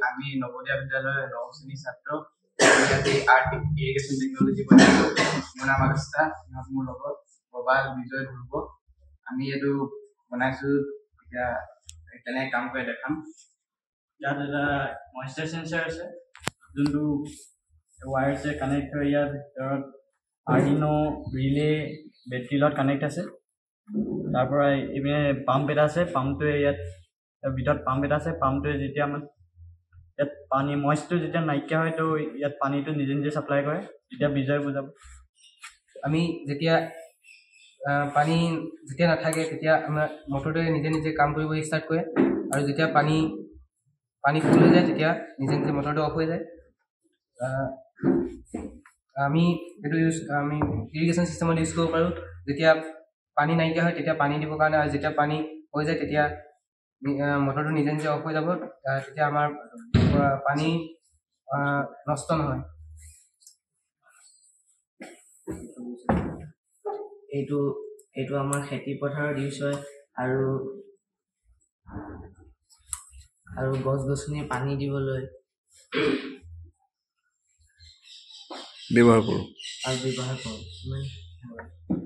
আমি নৱোদয় বিদ্যালয়ৰ 9 শ্ৰেণীৰ ছাত্ৰ ইয়াতে আৰ্ট ইৰিগেশ্যন টেকনলজি বনাইছো মোৰ নাম আগস্তা মোৰ লগত প্ৰবাল বিজয় ধ্ৰুৱ আমি এইটো বনাইছো এতিয়া কেনেকৈ কাম কৰে দেখাম ইয়াত এটা মইশ্চাৰ সেন্সৰ আছে যোনটো ৱায়াৰছে কানেক্ট হৈ ইয়াৰ ভিতৰত আৰ্ডিনো ৰিলে বেটাৰী লগত কানেক্ট আছে তাৰ পৰা ইপিনে পাম্প এটা আছে পাম্পটোৱে ইয়াত ভিতৰত পাম্প এটা আছে পাম্পটোৱে যেতিয়া আমাৰ ইয়াত পানী মইশ্চাৰটো যেতিয়া নাইকিয়া হয় তো ইয়াত পানীটো নিজে নিজে সাপ্লাই কৰে তেতিয়া বিজয় বুজাব আমি যেতিয়া পানী যেতিয়া নাথাকে তেতিয়া আমাৰ মটৰটোৱে নিজে নিজে কাম কৰিব ষ্টাৰ্ট কৰে আৰু যেতিয়া পানী ফুল হৈ যায় তেতিয়া নিজে নিজে মটৰটো অফ হৈ যায় আমি এইটো আমি ইৰিগেশ্যন চিষ্টেমত ইউজ কৰিব পাৰোঁ যেতিয়া পানী নাইকিয়া হয় তেতিয়া পানী দিবৰ কাৰণে আৰু যেতিয়া পানী হৈ যায় তেতিয়া মটৰটো নিজে নিজে অফ হৈ যাব তেতিয়া আমাৰ পানী নষ্ট নহয় এইটো আমাৰ খেতি পথাৰত ইউজ হয় আৰু গছ-গছনি পানী দিবলৈ ব্যৱহাৰ কৰোঁ ইমান